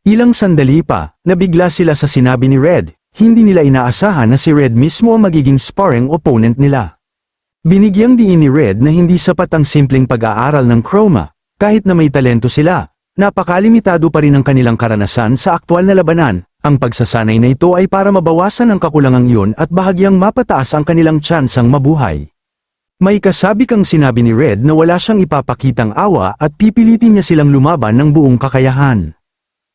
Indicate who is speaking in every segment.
Speaker 1: Ilang sandali pa, nabigla sila sa sinabi ni Red. Hindi nila inaasahan na si Red mismo ang magiging sparring opponent nila. Binigyang diin ni Red na hindi sapat ang simpleng pag-aaral ng Chroma, kahit na may talento sila. Napakalimitado pa rin ang kanilang karanasan sa aktwal na labanan. Ang pagsasanay na ito ay para mabawasan ang kakulangang iyon at bahagyang mapataas ang kanilang tsansang mabuhay. May kasabi kang sinabi ni Red na wala siyang ipapakitang awa at pipilitin niya silang lumaban ng buong kakayahan.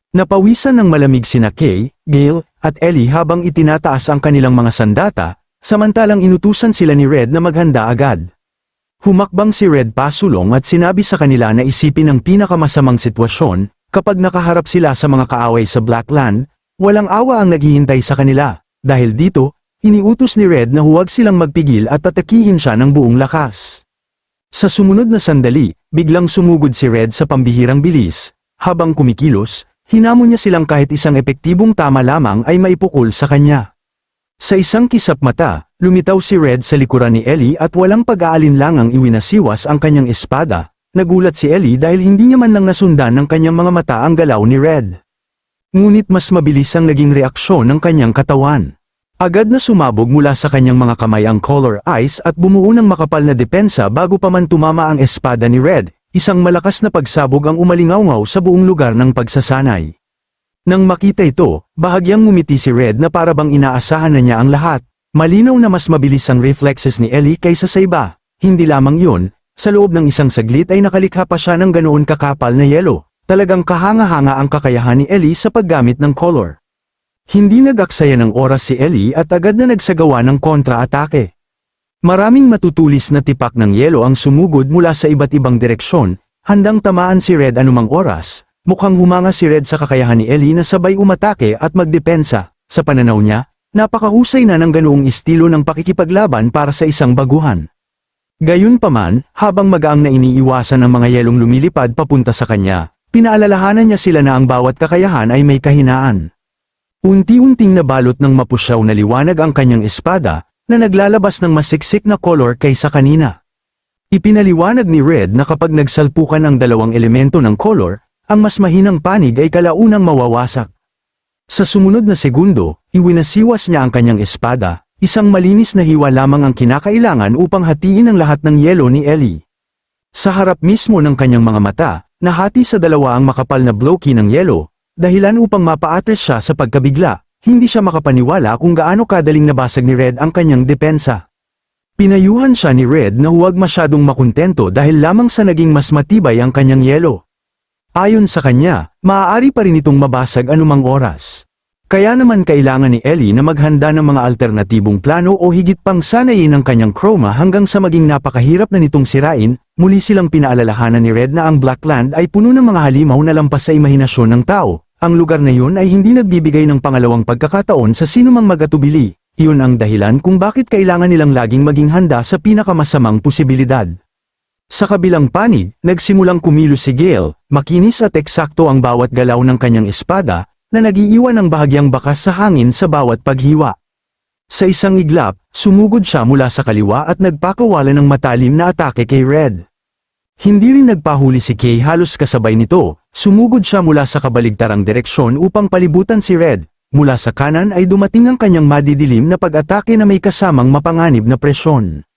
Speaker 1: Napawisan ng malamig sina Kay, Gale, at Ellie habang itinataas ang kanilang mga sandata, samantalang inutusan sila ni Red na maghanda agad. Humakbang si Red pasulong at sinabi sa kanila na isipin ang pinakamasamang sitwasyon, kapag nakaharap sila sa mga kaaway sa Blackland, walang awa ang naghihintay sa kanila. Dahil dito, iniutos ni Red na huwag silang magpigil at atakihin siya ng buong lakas. Sa sumunod na sandali, biglang sumugod si Red sa pambihirang bilis. Habang kumikilos, hinamon niya silang kahit isang epektibong tama lamang ay maipukul sa kanya. Sa isang kisap mata, lumitaw si Red sa likuran ni Ellie at walang pag-aalinlangang iwinasiwas ang kanyang espada. Nagulat si Ellie dahil hindi niya man lang nasundan ng kanyang mga mata ang galaw ni Red. Ngunit mas mabilis ang naging reaksyon ng kanyang katawan. Agad na sumabog mula sa kanyang mga kamay ang color ice at bumuo ng makapal na depensa bago pa man tumama ang espada ni Red. Isang malakas na pagsabog ang umalingaw-ngaw sa buong lugar ng pagsasanay. Nang makita ito, bahagyang ngumiti si Red na para bang inaasahan na niya ang lahat. Malinaw na mas mabilis ang reflexes ni Ellie kaysa sa iba. Hindi lamang yun, sa loob ng isang saglit ay nakalikha pa siya ng ganoon kakapal na yelo. Talagang kahanga-hanga ang kakayahan ni Ellie sa paggamit ng color. Hindi nag-aksaya ng oras si Ellie at agad na nagsagawa ng kontra-atake. Maraming matutulis na tipak ng yelo ang sumugod mula sa iba't ibang direksyon, handang tamaan si Red anumang oras. Mukhang humanga si Red sa kakayahan ni Ellie na sabay umatake at magdepensa. Sa pananaw niya, napakahusay na ng ganoong estilo ng pakikipaglaban para sa isang baguhan. Gayunpaman, habang magaang na iniiwasan ang mga yelong lumilipad papunta sa kanya, pinaalalahanan niya sila na ang bawat kakayahan ay may kahinaan. Unti-unting nabalot ng mapusyaw na liwanag ang kanyang espada, na naglalabas ng masiksik na color kaysa kanina. Ipinaliwanag ni Red na kapag nagsalpukan ang dalawang elemento ng color, ang mas mahinang panig ay kalaunang mawawasak. Sa sumunod na segundo, iwinasiwas niya ang kanyang espada, isang malinis na hiwa lamang ang kinakailangan upang hatiin ang lahat ng yelo ni Ellie. Sa harap mismo ng kanyang mga mata, nahati sa dalawa ang makapal na bloke ng yelo, dahilan upang mapa-atres siya sa pagkabigla. Hindi siya makapaniwala kung gaano kadaling nabasag ni Red ang kanyang depensa. Pinayuhan siya ni Red na huwag masyadong makontento dahil lamang sa naging mas matibay ang kanyang yelo. Ayon sa kanya, maaari pa rin itong mabasag anumang oras. Kaya naman kailangan ni Ellie na maghanda ng mga alternatibong plano o higit pang sanayin ang kanyang Chroma hanggang sa maging napakahirap na nitong sirain. Muli silang pinaalalahanan ni Red na ang Blackland ay puno ng mga halimaw na lampas sa imahinasyon ng tao. Ang lugar na yun ay hindi nagbibigay ng pangalawang pagkakataon sa sinumang mag-atubili. Iyon ang dahilan kung bakit kailangan nilang laging maging handa sa pinakamasamang posibilidad. Sa kabilang panig, nagsimulang kumilos si Gale, makinis at eksakto ang bawat galaw ng kanyang espada, na nagiiwan ng bahagyang bakas sa hangin sa bawat paghiwa. Sa isang iglap, sumugod siya mula sa kaliwa at nagpakawala ng matalim na atake kay Red. Hindi rin nagpahuli si Kay halos kasabay nito, sumugod siya mula sa kabaligtarang direksyon upang palibutan si Red. Mula sa kanan ay dumating ang kanyang madidilim na pag-atake na may kasamang mapanganib na presyon.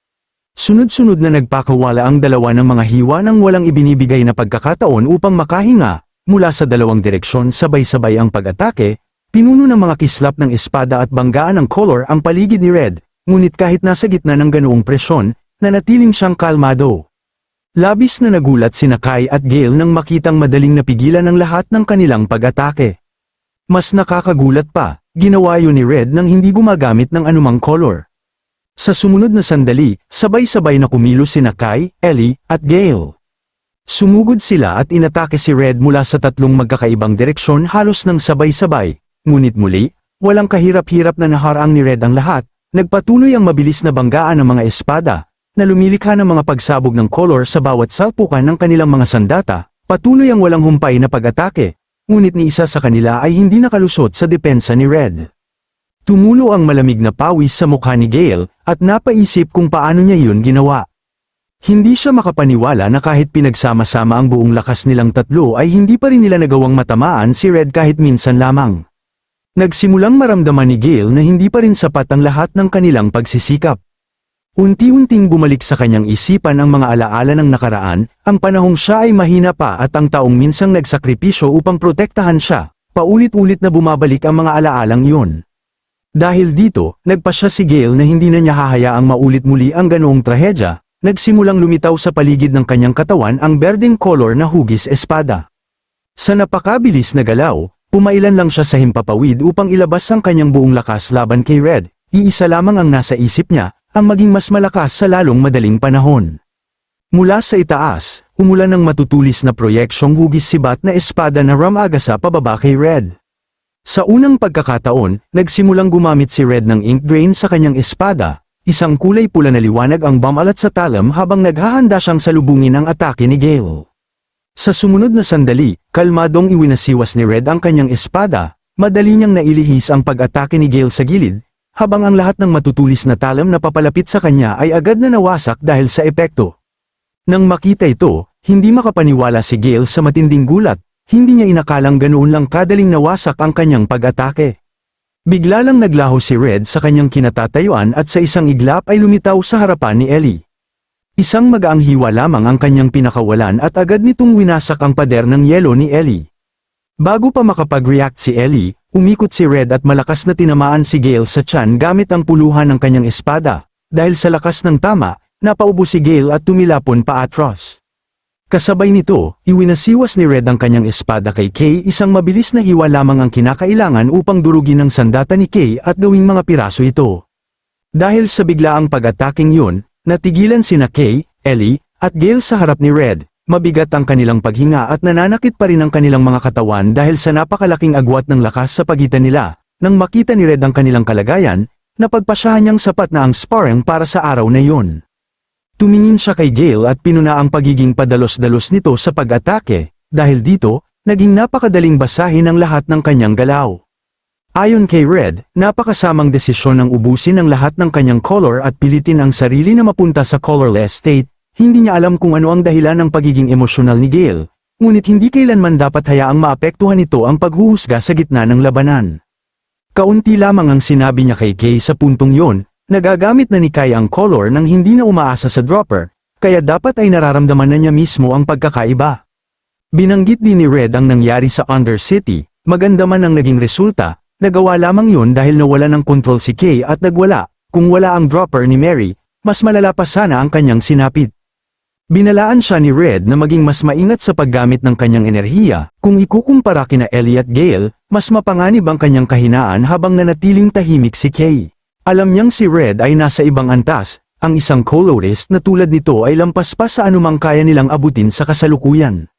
Speaker 1: Sunod-sunod na nagpakawala ang dalawa ng mga hiwa nang walang ibinibigay na pagkakataon upang makahinga. Mula sa dalawang direksyon sabay-sabay ang pag-atake, pinuno ng mga kislap ng espada at banggaan ng color ang paligid ni Red, ngunit kahit nasa gitna ng ganoong presyon, nanatiling siyang kalmado. Labis na nagulat sina Kay at Gale nang makitang madaling napigilan ang lahat ng kanilang pag-atake. Mas nakakagulat pa, ginawa yun ni Red nang hindi gumagamit ng anumang color. Sa sumunod na sandali, sabay-sabay na kumilos sina Kay, Ellie, at Gale. Sumugod sila at inatake si Red mula sa tatlong magkakaibang direksyon halos ng sabay-sabay, ngunit muli, walang kahirap-hirap na naharang ni Red ang lahat, nagpatuloy ang mabilis na banggaan ng mga espada, na lumilikha ng mga pagsabog ng color sa bawat salpukan ng kanilang mga sandata, patuloy ang walang humpay na pag-atake, ngunit ni isa sa kanila ay hindi nakalusot sa depensa ni Red. Tumulo ang malamig na pawis sa mukha ni Gale, at napaisip kung paano niya yun ginawa. Hindi siya makapaniwala na kahit pinagsama-sama ang buong lakas nilang tatlo ay hindi pa rin nila nagawang matamaan si Red kahit minsan lamang. Nagsimulang maramdaman ni Gale na hindi pa rin sapat ang lahat ng kanilang pagsisikap. Unti-unting bumalik sa kanyang isipan ang mga alaala ng nakaraan, ang panahong siya ay mahina pa at ang taong minsang nagsakripisyo upang protektahan siya, paulit-ulit na bumabalik ang mga alaalang iyon. Dahil dito, nagpasya si Gale na hindi na niya hahayaang maulit muli ang ganoong trahedya. Nagsimulang lumitaw sa paligid ng kanyang katawan ang berdeng kolor na hugis espada. Sa napakabilis na galaw, pumailan lang siya sa himpapawid upang ilabas ang kanyang buong lakas laban kay Red. Iisa lamang ang nasa isip niya, ang maging mas malakas sa lalong madaling panahon. Mula sa itaas, umulan ng matutulis na proyeksyong hugis sibat na espada na ramagasa pababa kay Red. Sa unang pagkakataon, nagsimulang gumamit si Red ng ink drain sa kanyang espada. Isang kulay pula na liwanag ang bumalat sa talam habang naghahanda siyang salubungin ang atake ni Gale. Sa sumunod na sandali, kalmadong iwinasiwas ni Red ang kanyang espada, madali niyang nailihis ang pag-atake ni Gale sa gilid, habang ang lahat ng matutulis na talam na papalapit sa kanya ay agad na nawasak dahil sa epekto. Nang makita ito, hindi makapaniwala si Gale sa matinding gulat, hindi niya inakalang ganoon lang kadaling nawasak ang kanyang pag-atake. Bigla lang naglaho si Red sa kanyang kinatatayuan at sa isang iglap ay lumitaw sa harapan ni Ellie. Isang magaang hiwa lamang ang kanyang pinakawalan at agad nitong winasak ang pader ng yelo ni Ellie. Bago pa makapag-react si Ellie, umikot si Red at malakas na tinamaan si Gale sa tiyan gamit ang puluhan ng kanyang espada. Dahil sa lakas ng tama, napaubo si Gale at tumilapon pa atras. Kasabay nito, iwinasiwas ni Red ang kanyang espada kay Kay. Isang mabilis na hiwa lamang ang kinakailangan upang durugin ang sandata ni Kay at gawing mga piraso ito. Dahil sa biglaang pag-ataking yun, natigilan sina Kay, Ellie, at Gale sa harap ni Red. Mabigat ang kanilang paghinga at nananakit pa rin ang kanilang mga katawan dahil sa napakalaking agwat ng lakas sa pagitan nila. Nang makita ni Red ang kanilang kalagayan, napagpasyahan niyang sapat na ang sparring para sa araw na yun. Tumingin siya kay Gale at pinuna ang pagiging padalos-dalos nito sa pag-atake, dahil dito, naging napakadaling basahin ang lahat ng kanyang galaw. Ayon kay Red, napakasamang desisyon ang ubusin ang lahat ng kanyang color at pilitin ang sarili na mapunta sa colorless state. Hindi niya alam kung ano ang dahilan ng pagiging emosyonal ni Gale, ngunit hindi kailanman dapat hayaang maapektuhan nito ang paghuhusga sa gitna ng labanan. Kaunti lamang ang sinabi niya kay Kay sa puntong yon. Nagagamit na ni Kay ang color nang hindi na umaasa sa dropper, kaya dapat ay nararamdaman na niya mismo ang pagkakaiba. Binanggit din ni Red ang nangyari sa Undercity, maganda man ang naging resulta, nagawa lamang yun dahil nawala ng kontrol si Kay at nagwala. Kung wala ang dropper ni Mary, mas malala pa sana ang kanyang sinapit. Binalaan siya ni Red na maging mas maingat sa paggamit ng kanyang enerhiya. Kung ikukumpara kina Ellie at Gale, mas mapanganib ang kanyang kahinaan habang nanatiling tahimik si Kay. Alam niyang si Red ay nasa ibang antas, ang isang colorist na tulad nito ay lampas pa sa anumang kaya nilang abutin sa kasalukuyan.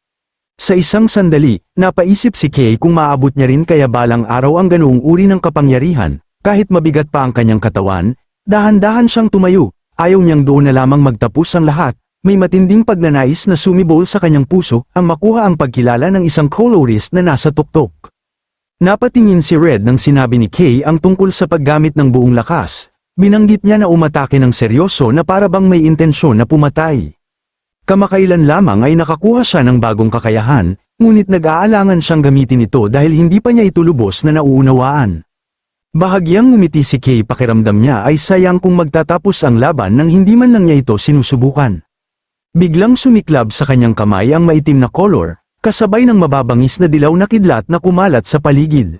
Speaker 1: Sa isang sandali, napaisip si Kay kung maabot niya rin kaya balang araw ang ganoong uri ng kapangyarihan, kahit mabigat pa ang kanyang katawan, dahan-dahan siyang tumayo, ayaw niyang doon na lamang magtapos ang lahat, may matinding pagnanais na sumibol sa kanyang puso ang makuha ang pagkilala ng isang colorist na nasa tuktok. Napatingin si Red nang sinabi ni Kay ang tungkol sa paggamit ng buong lakas. Binanggit niya na umatake ng seryoso na para bang may intensyon na pumatay. Kamakailan lamang ay nakakuha siya ng bagong kakayahan, ngunit nag-aalangan siyang gamitin ito dahil hindi pa niya ito lubos na nauunawaan. Bahagyang ngumiti si Kay, pakiramdam niya ay sayang kung magtatapos ang laban nang hindi man lang niya ito sinusubukan. Biglang sumiklab sa kanyang kamay ang maitim na kolor, kasabay ng mababangis na dilaw na kidlat na kumalat sa paligid.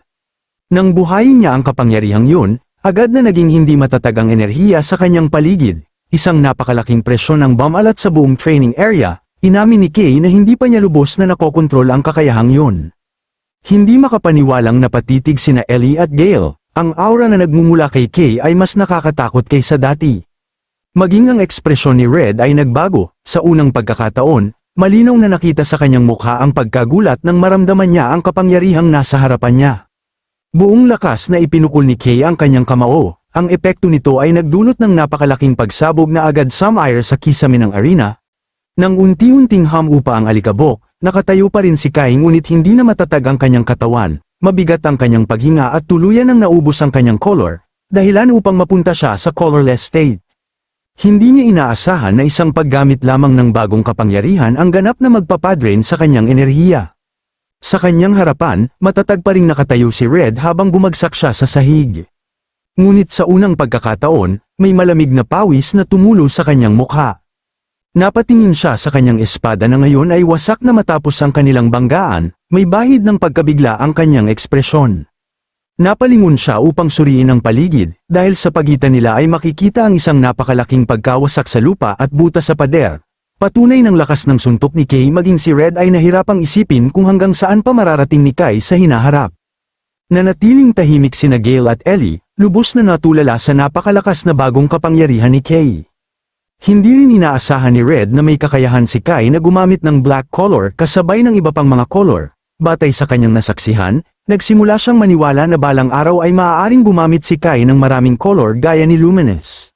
Speaker 1: Nang buhayin niya ang kapangyarihang yun, agad na naging hindi matatag ang enerhiya sa kanyang paligid. Isang napakalaking presyon ang bumalat sa buong training area. Inamin ni Kay na hindi pa niya lubos na nakokontrol ang kakayahang yun. Hindi makapaniwalang napatitig sina Ellie at Gale. Ang aura na nagmumula kay Kay ay mas nakakatakot kaysa dati. Maging ang ekspresyon ni Red ay nagbago. Sa unang pagkakataon, malinaw na nakita sa kanyang mukha ang pagkagulat nang maramdaman niya ang kapangyarihang nasa harapan niya. Buong lakas na ipinukol ni Kay ang kanyang kamao. Ang epekto nito ay nagdulot ng napakalaking pagsabog na agad sumair sa kisame ng arena. Nang unti-unting hamupa ang alikabok, nakatayo pa rin si Kay ngunit hindi na matatag ang kanyang katawan. Mabigat ang kanyang paghinga at tuluyan ang naubos ang kanyang color, dahilan upang mapunta siya sa colorless state. Hindi niya inaasahan na isang paggamit lamang ng bagong kapangyarihan ang ganap na magpapadrain sa kanyang enerhiya. Sa kanyang harapan, matatag pa ring nakatayo si Red habang bumagsak siya sa sahig. Ngunit sa unang pagkakataon, may malamig na pawis na tumulo sa kanyang mukha. Napatingin siya sa kanyang espada na ngayon ay wasak na matapos ang kanilang banggaan, may bahid ng pagkabigla ang kanyang ekspresyon. Napalingon siya upang suriin ang paligid, dahil sa pagitan nila ay makikita ang isang napakalaking pagkawasak sa lupa at butas sa pader. Patunay ng lakas ng suntok ni Kay, maging si Red ay nahirapang isipin kung hanggang saan pa mararating ni Kay sa hinaharap. Nanatiling tahimik sina Gale at Ellie, lubos na natulala sa napakalakas na bagong kapangyarihan ni Kay. Hindi rin inaasahan ni Red na may kakayahan si Kay na gumamit ng black color kasabay ng iba pang mga color. Batay sa kanyang nasaksihan, nagsimula siyang maniwala na balang araw ay maaaring gumamit si Kay ng maraming color gaya ni Luminous.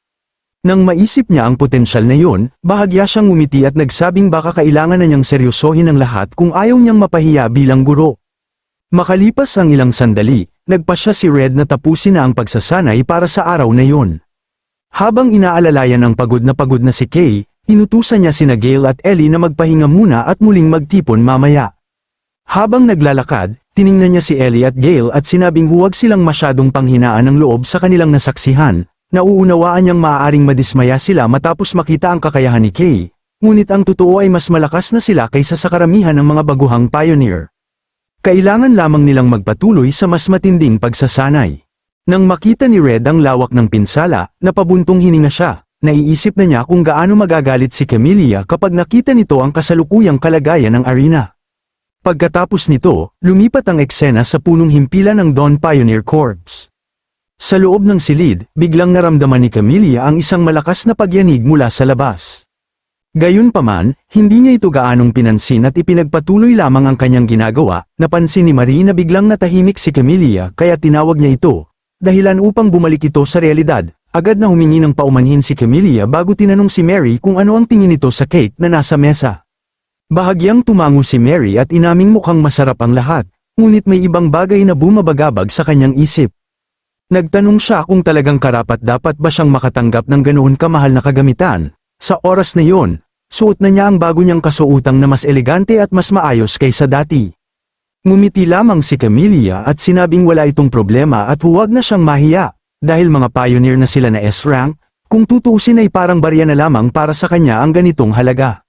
Speaker 1: Nang maisip niya ang potensyal na yun, bahagya siyang ngumiti at nagsabing baka kailangan na niyang seryosohin ang lahat kung ayaw niyang mapahiya bilang guro. Makalipas ang ilang sandali, nagpasya si Red na tapusin na ang pagsasanay para sa araw na yun. Habang inaalalayan ang pagod na si Kay, inutusan niya sina Gale at Ellie na magpahinga muna at muling magtipon mamaya. Habang naglalakad, tiningnan niya si Ellie at Gale at sinabing huwag silang masyadong panghinaan ng loob sa kanilang nasaksihan. Nauunawaan niyang maaaring madismaya sila matapos makita ang kakayahan ni Kay, ngunit ang totoo ay mas malakas na sila kaysa sa karamihan ng mga baguhang pioneer. Kailangan lamang nilang magpatuloy sa mas matinding pagsasanay. Nang makita ni Red ang lawak ng pinsala, napabuntong hininga siya. Naiisip na niya kung gaano magagalit si Camellia kapag nakita nito ang kasalukuyang kalagayan ng arena. Pagkatapos nito, lumipat ang eksena sa punong himpilan ng Dawn Pioneer Corps. Sa loob ng silid, biglang naramdaman ni Camellia ang isang malakas na pagyanig mula sa labas. Gayunpaman, hindi niya ito gaanong pinansin at ipinagpatuloy lamang ang kanyang ginagawa. Napansin ni Marie na biglang natahimik si Camellia kaya tinawag niya ito, dahilan upang bumalik ito sa realidad. Agad na humingi ng paumanhin si Camellia bago tinanong si Mary kung ano ang tingin nito sa cake na nasa mesa. Bahagyang tumango si Mary at inaming mukhang masarap ang lahat, ngunit may ibang bagay na bumabagabag sa kanyang isip. Nagtanong siya kung talagang karapat-dapat ba siyang makatanggap ng ganoon kamahal na kagamitan. Sa oras na yon, suot na niya ang bago niyang kasuotang na mas elegante at mas maayos kaysa dati. Ngumiti lamang si Camellia at sinabing wala itong problema at huwag na siyang mahiya, dahil mga pioneer na sila na S-rank, kung tutuusin ay parang barya na lamang para sa kanya ang ganitong halaga.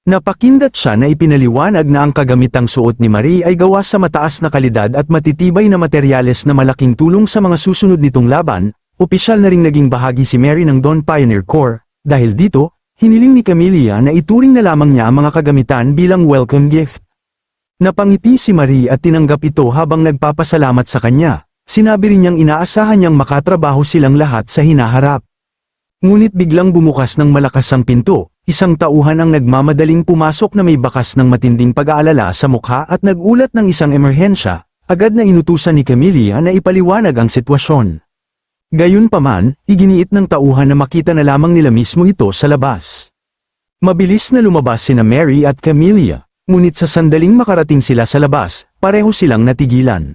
Speaker 1: Napakindat siya na ipinaliwanag na ang kagamitang suot ni Marie ay gawa sa mataas na kalidad at matitibay na materyales na malaking tulong sa mga susunod nitong laban. Opisyal na ring naging bahagi si Mary ng Dawn Pioneer Corps. Dahil dito, hiniling ni Camellia na ituring na lamang niya ang mga kagamitan bilang welcome gift. Napangiti si Marie at tinanggap ito habang nagpapasalamat sa kanya. Sinabi rin niyang inaasahan niyang makatrabaho silang lahat sa hinaharap. Ngunit biglang bumukas ng malakas ang pinto. Isang tauhan ang nagmamadaling pumasok na may bakas ng matinding pag-aalala sa mukha at nagulat ng isang emerhensya. Agad na inutusan ni Camellia na ipaliwanag ang sitwasyon. Gayunpaman, iginiit ng tauhan na makita na lamang nila mismo ito sa labas. Mabilis na lumabas sina Mary at Camellia, ngunit sa sandaling makarating sila sa labas, pareho silang natigilan.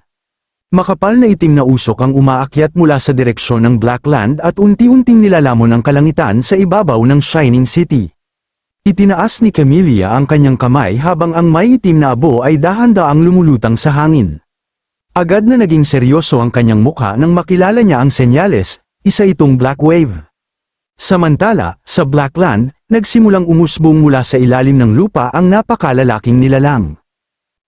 Speaker 1: Makapal na itim na usok ang umaakyat mula sa direksyon ng Blackland at unti-unting nilalamon ang kalangitan sa ibabaw ng Shining City. Itinaas ni Camellia ang kanyang kamay habang ang may itim na abo ay dahan-daang lumulutang sa hangin. Agad na naging seryoso ang kanyang mukha nang makilala niya ang senyales, isa itong Black Wave. Samantala, sa Blackland, nagsimulang umusbong mula sa ilalim ng lupa ang napakalalaking nilalang.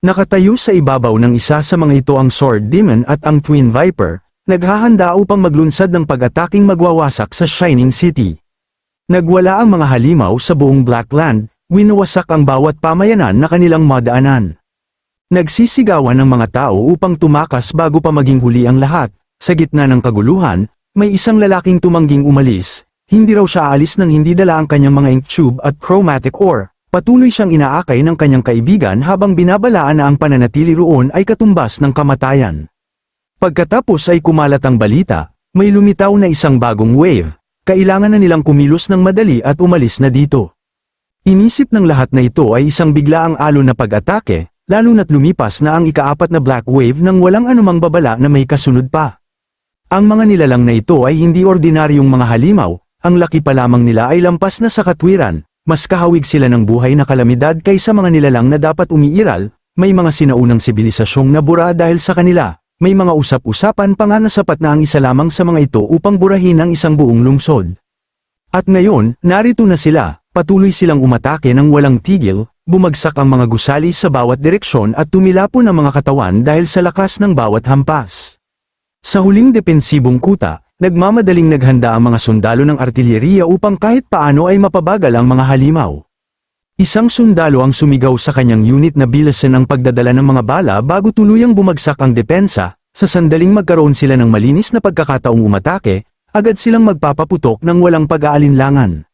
Speaker 1: Nakatayo sa ibabaw ng isa sa mga ito ang Sword Demon at ang Twin Viper, naghahanda upang maglunsad ng pag-ataking magwawasak sa Shining City. Nagwala ang mga halimaw sa buong Blackland, winawasak ang bawat pamayanan na kanilang madaanan. Nagsisigawan ng mga tao upang tumakas bago pa maging huli ang lahat. Sa gitna ng kaguluhan, may isang lalaking tumangging umalis. Hindi raw siya aalis nang hindi dala ang kanyang mga ink tube at chromatic ore. Patuloy siyang inaakay ng kanyang kaibigan habang binabalaan na ang pananatili roon ay katumbas ng kamatayan. Pagkatapos ay kumalat ang balita, may lumitaw na isang bagong wave. Kailangan na nilang kumilos ng madali at umalis na dito. Inisip ng lahat na ito ay isang biglaang alon na pag-atake, lalo na't lumipas na ang ika-4 na Black Wave nang walang anumang babala na may kasunod pa. Ang mga nilalang na ito ay hindi ordinaryong mga halimaw, ang laki pa lamang nila ay lampas na sa katwiran, mas kahawig sila ng buhay na kalamidad kaysa mga nilalang na dapat umiiral, may mga sinaunang sibilisasyong nabura dahil sa kanila, may mga usap-usapan pa nga na sapat na ang isa lamang sa mga ito upang burahin ang isang buong lungsod. At ngayon, narito na sila, patuloy silang umatake ng walang tigil, bumagsak ang mga gusali sa bawat direksyon at tumilapon ang mga katawan dahil sa lakas ng bawat hampas. Sa huling depensibong kuta, nagmamadaling naghanda ang mga sundalo ng artilyeriya upang kahit paano ay mapabagal ang mga halimaw. Isang sundalo ang sumigaw sa kanyang unit na bilisan ang pagdadala ng mga bala bago tuluyang bumagsak ang depensa, sa sandaling magkaroon sila ng malinis na pagkakataong umatake, agad silang magpapaputok ng walang pag-aalinlangan.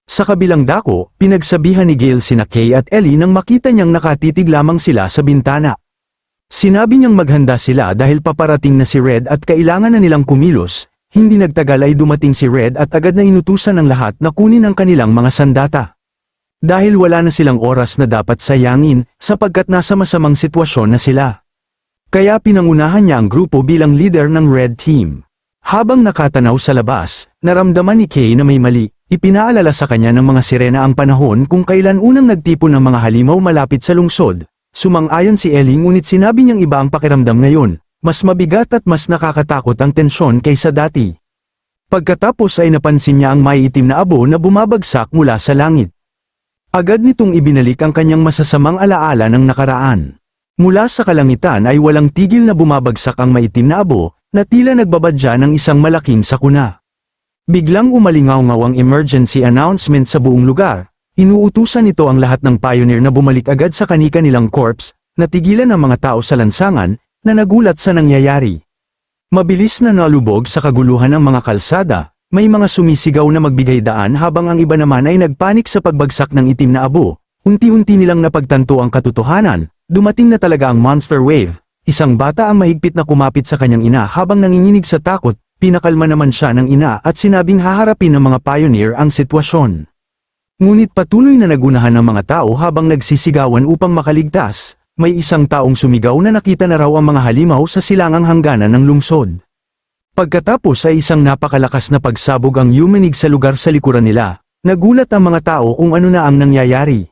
Speaker 1: Sa kabilang dako, pinagsabihan ni Gale sina Kay at Ellie nang makita niyang nakatitig lamang sila sa bintana. Sinabi niyang maghanda sila dahil paparating na si Red at kailangan na nilang kumilos, hindi nagtagal ay dumating si Red at agad na inutusan ng lahat na kunin ang kanilang mga sandata. Dahil wala na silang oras na dapat sayangin, sapagkat nasa masamang sitwasyon na sila. Kaya pinangunahan niya ang grupo bilang leader ng Red Team. Habang nakatanaw sa labas, naramdaman ni Kay na may mali, ipinaalala sa kanya ng mga sirena ang panahon kung kailan unang nagtipon ng mga halimaw malapit sa lungsod. Sumang-ayon si Ellie ngunit sinabi niyang iba ang pakiramdam ngayon, mas mabigat at mas nakakatakot ang tensyon kaysa dati. Pagkatapos ay napansin niya ang maiitim na abo na bumabagsak mula sa langit. Agad nitong ibinalik ang kanyang masasamang alaala ng nakaraan. Mula sa kalangitan ay walang tigil na bumabagsak ang maitim na abo, na tila nagbabadya ng isang malaking sakuna. Biglang umalingaw-ngaw ang emergency announcement sa buong lugar. Inuutusan nito ang lahat ng pioneer na bumalik agad sa kani-kanilang corps, natigilan ang mga tao sa lansangan, na nagulat sa nangyayari. Mabilis na nalubog sa kaguluhan ng mga kalsada, may mga sumisigaw na magbigay daan habang ang iba naman ay nagpanik sa pagbagsak ng itim na abo. Unti-unti nilang napagtanto ang katotohanan, dumating na talaga ang monster wave. Isang bata ang mahigpit na kumapit sa kanyang ina habang nanginginig sa takot, pinakalma naman siya ng ina at sinabing haharapin ng mga pioneer ang sitwasyon. Ngunit patuloy na nagunahan ng mga tao habang nagsisigawan upang makaligtas, may isang taong sumigaw na nakita na raw ang mga halimaw sa silangang hangganan ng lungsod. Pagkatapos ay isang napakalakas na pagsabog ang yumanig sa lugar sa likuran nila, nagulat ang mga tao kung ano na ang nangyayari.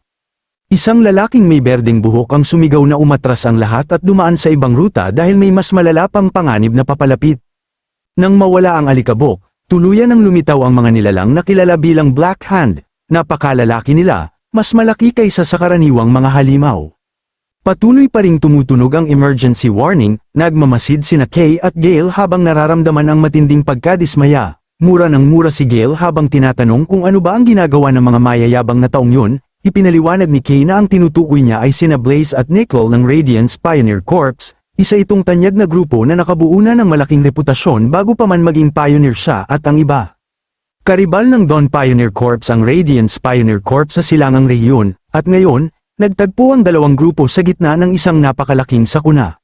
Speaker 1: Isang lalaking may berdeng buhok ang sumigaw na umatras ang lahat at dumaan sa ibang ruta dahil may mas malala pang panganib na papalapit. Nang mawala ang alikabok, tuluyan ang lumitaw ang mga nilalang na kilala bilang Black Hand. Napakalalaki nila, mas malaki kaysa sa karaniwang mga halimaw. Patuloy pa ring tumutunog ang emergency warning, nagmamasid sina Kay at Gale habang nararamdaman ang matinding pagkadismaya. Mura ng mura si Gale habang tinatanong kung ano ba ang ginagawa ng mga mayayabang na taong yun. Ipinaliwanag ni Kay na ang tinutukoy niya ay sina Blaze at Nickel ng Radiance Pioneer Corps, isa itong tanyag na grupo na nakabuo na ng malaking reputasyon bago pa man maging pioneer siya at ang iba. Karibal ng Dawn Pioneer Corps ang Radiance Pioneer Corps sa silangang rehiyon, at ngayon, nagtagpo ang dalawang grupo sa gitna ng isang napakalaking sakuna.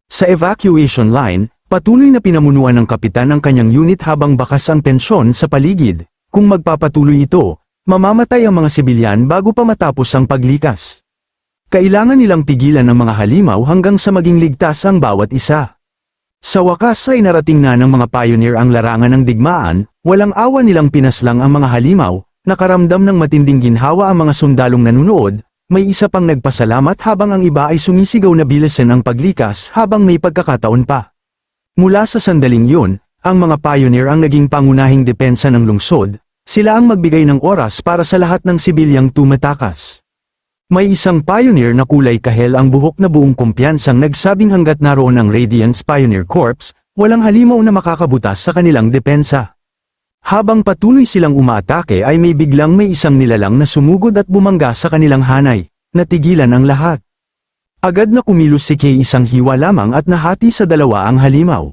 Speaker 1: Sa evacuation line, patuloy na pinamunuan ng kapitan ang kanyang unit habang bakas ang tensyon sa paligid. Kung magpapatuloy ito, mamamatay ang mga sibilyan bago pa matapos ang paglikas. Kailangan nilang pigilan ang mga halimaw hanggang sa maging ligtas ang bawat isa. Sa wakas ay narating na ng mga pioneer ang larangan ng digmaan, walang awa nilang pinaslang ang mga halimaw, nakaramdam ng matinding ginhawa ang mga sundalong nanunood, may isa pang nagpasalamat habang ang iba ay sumisigaw na bilisan ang paglikas habang may pagkakataon pa. Mula sa sandaling yun, ang mga pioneer ang naging pangunahing depensa ng lungsod, sila ang magbigay ng oras para sa lahat ng sibilyang tumatakas. May isang pioneer na kulay kahel ang buhok na buong kumpiyansang nagsabing hanggat naroon ang Radiance Pioneer Corps, walang halimaw na makakabutas sa kanilang depensa. Habang patuloy silang umaatake ay may isang nilalang na sumugod at bumangga sa kanilang hanay, natigilan ang lahat. Agad na kumilos si Kay isang hiwa lamang at nahati sa dalawa ang halimaw.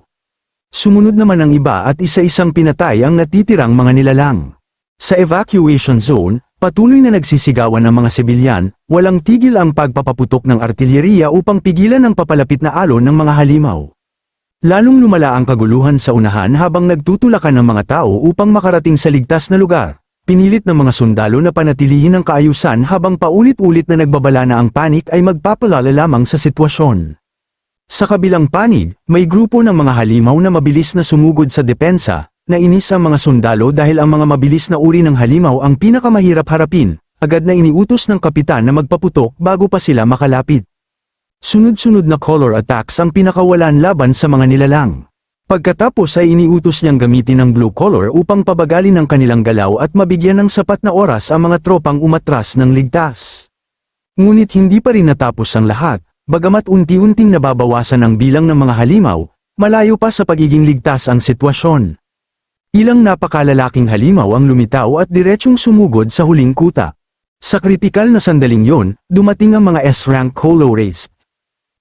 Speaker 1: Sumunod naman ang iba at isa-isang pinatay ang natitirang mga nilalang. Sa evacuation zone, patuloy na nagsisigawan ang mga sibilyan, walang tigil ang pagpapaputok ng artilyeriya upang pigilan ang papalapit na alon ng mga halimaw. Lalong lumala ang kaguluhan sa unahan habang nagtutulakan ng mga tao upang makarating sa ligtas na lugar. Pinilit ng mga sundalo na panatilihin ang kaayusan habang paulit-ulit na nagbabala na ang panik ay magpapalala lamang sa sitwasyon. Sa kabilang panig, may grupo ng mga halimaw na mabilis na sumugod sa depensa, nainis ang mga sundalo dahil ang mga mabilis na uri ng halimaw ang pinakamahirap harapin, agad na iniutos ng kapitan na magpaputok bago pa sila makalapit. Sunod-sunod na color attacks ang pinakawalan laban sa mga nilalang. Pagkatapos ay iniutos niyang gamitin ang blue color upang pabagalin ang kanilang galaw at mabigyan ng sapat na oras ang mga tropang umatras ng ligtas. Ngunit hindi pa rin natapos ang lahat, bagamat unti-unting nababawasan ang bilang ng mga halimaw, malayo pa sa pagiging ligtas ang sitwasyon. Ilang napakalalaking halimaw ang lumitaw at diretsyong sumugod sa huling kuta. Sa kritikal na sandaling yon, dumating ang mga S-rank holo race.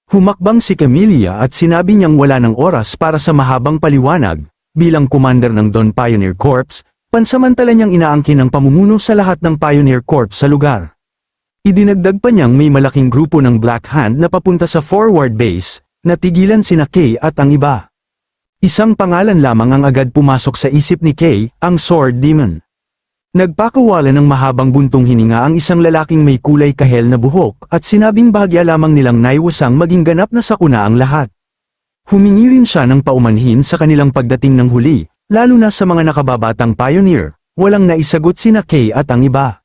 Speaker 1: Humakbang si Camellia at sinabi niyang wala ng oras para sa mahabang paliwanag. Bilang commander ng Dawn Pioneer Corps, pansamantala niyang inaangkin ang pamumuno sa lahat ng Pioneer Corps sa lugar. Idinagdag pa niyang may malaking grupo ng Black Hand na papunta sa forward base, natigilan sina Kay at ang iba. Isang pangalan lamang ang agad pumasok sa isip ni Kay, ang Sword Demon. Nagpakawala ng mahabang buntong hininga ang isang lalaking may kulay kahel na buhok at sinabing bahagya lamang nilang naiwasang maging ganap na sakuna ang lahat. Humingi rin siya ng paumanhin sa kanilang pagdating ng huli, lalo na sa mga nakababatang pioneer, walang naisagot sina Kay at ang iba.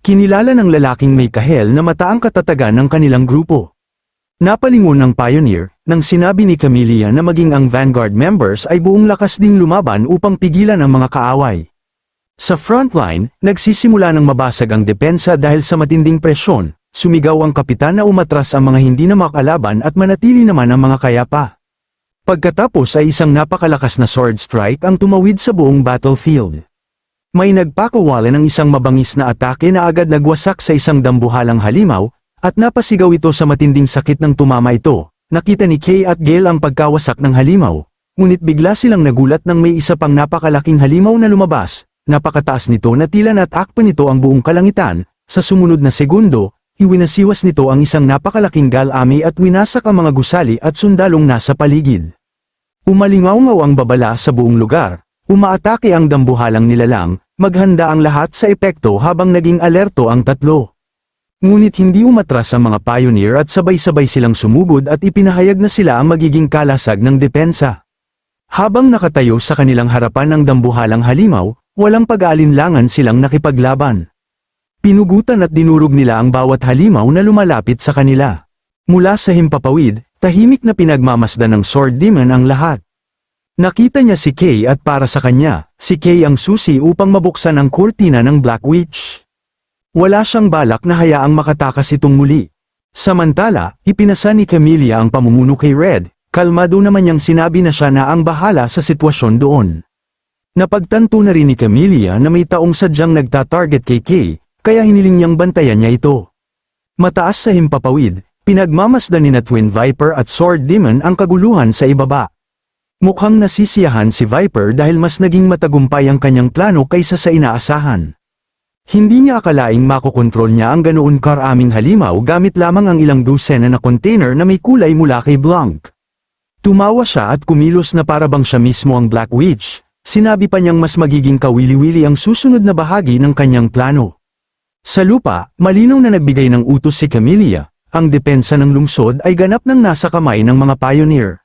Speaker 1: Kinilala ng lalaking may kahel na mata ang katatagan ng kanilang grupo. Napalingon ng pioneer, nang sinabi ni Camellia na maging ang Vanguard members ay buong lakas ding lumaban upang pigilan ang mga kaaway. Sa frontline, nagsisimula ng mabasag ang depensa dahil sa matinding presyon, sumigaw ang kapitan na umatras ang mga hindi na makalaban at manatili naman ang mga kayapa. Pagkatapos ay isang napakalakas na sword strike ang tumawid sa buong battlefield. May nagpakawala ng isang mabangis na atake na agad nagwasak sa isang dambuhalang halimaw, at napasigaw ito sa matinding sakit ng tumama ito. Nakita ni Kay at Gale ang pagkawasak ng halimaw, ngunit bigla silang nagulat nang may isa pang napakalaking halimaw na lumabas. Napakataas nito na tila natakpan nito ang buong kalangitan. Sa sumunod na segundo, iwinasiwas nito ang isang napakalaking galami at winasak ang mga gusali at sundalong nasa paligid. Umalingaw-ngaw ang babala sa buong lugar, umaatake ang dambuhalang nilalang, maghanda ang lahat sa epekto habang naging alerto ang tatlo. Ngunit hindi umatras ang mga pioneer at sabay-sabay silang sumugod at ipinahayag na sila ang magiging kalasag ng depensa. Habang nakatayo sa kanilang harapan ng dambuhalang halimaw, walang pag-aalinlangan silang nakipaglaban. Pinugutan at dinurog nila ang bawat halimaw na lumalapit sa kanila. Mula sa himpapawid, tahimik na pinagmamasdan ng Sword Demon ang lahat. Nakita niya si Kay at para sa kanya, si Kay ang susi upang mabuksan ang kurtina ng Black Witch. Wala siyang balak na hayaang makatakas itong muli. Samantala, ipinasa ni Camellia ang pamumuno kay Red, kalmado naman niyang sinabi na siya na ang bahala sa sitwasyon doon. Napagtanto na rin ni Camellia na may taong sadyang nagtatarget kay Kay, kaya hiniling niyang bantayan niya ito. Mataas sa himpapawid, pinagmamasdan ni Twin Viper at Sword Demon ang kaguluhan sa ibaba. Mukhang nasisiyahan si Viper dahil mas naging matagumpay ang kanyang plano kaysa sa inaasahan. Hindi niya akalaing makokontrol niya ang ganoon karaming halimaw gamit lamang ang ilang dosena na container na may kulay mula kay Blanc. Tumawa siya at kumilos na parabang siya mismo ang Black Witch. Sinabi pa niyang mas magiging kawili-wili ang susunod na bahagi ng kanyang plano. Sa lupa, malinaw na nagbigay ng utos si Camellia, ang depensa ng lungsod ay ganap ng nasa kamay ng mga pioneer.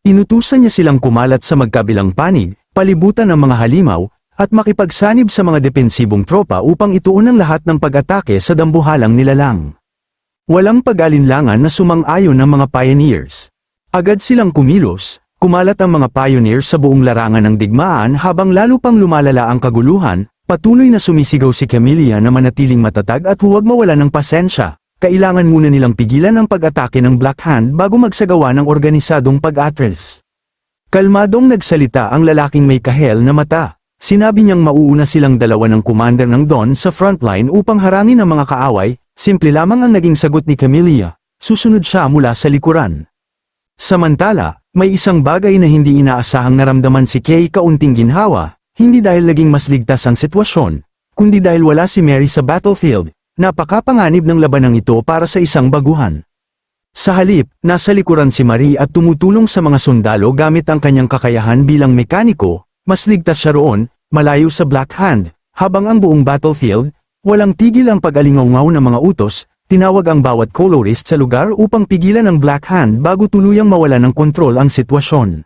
Speaker 1: Inutusan niya silang kumalat sa magkabilang panig, palibutan ang mga halimaw, at makipagsanib sa mga depensibong tropa upang ituon ang lahat ng pag-atake sa dambuhalang nilalang. Walang pag-alinlangan na sumang-ayon ng mga pioneers. Agad silang kumilos. Kumalat ang mga pioneer sa buong larangan ng digmaan habang lalo pang lumalala ang kaguluhan, patuloy na sumisigaw si Camellia na manatiling matatag at huwag mawala ng pasensya. Kailangan muna nilang pigilan ang pag-atake ng Black Hand bago magsagawa ng organisadong pag-atres. Kalmadong nagsalita ang lalaking may kahel na mata. Sinabi niyang mauuna silang dalawa ng commander ng Dawn sa frontline upang harangin ang mga kaaway. Simple lamang ang naging sagot ni Camellia. Susunod siya mula sa likuran. Samantala, may isang bagay na hindi inaasahang naramdaman si Kay kaunting ginhawa, hindi dahil naging mas ligtas ang sitwasyon, kundi dahil wala si Mary sa battlefield. Napakapanganib ng labanang ito para sa isang baguhan. Sa halip, nasa likuran si Marie at tumutulong sa mga sundalo gamit ang kanyang kakayahan bilang mekaniko, mas ligtas siya roon, malayo sa Black Hand, habang ang buong battlefield, walang tigil ang pag-alingaw ng mga utos. Tinawag ang bawat colorist sa lugar upang pigilan ang Black Hand bago tuluyang mawala ng kontrol ang sitwasyon.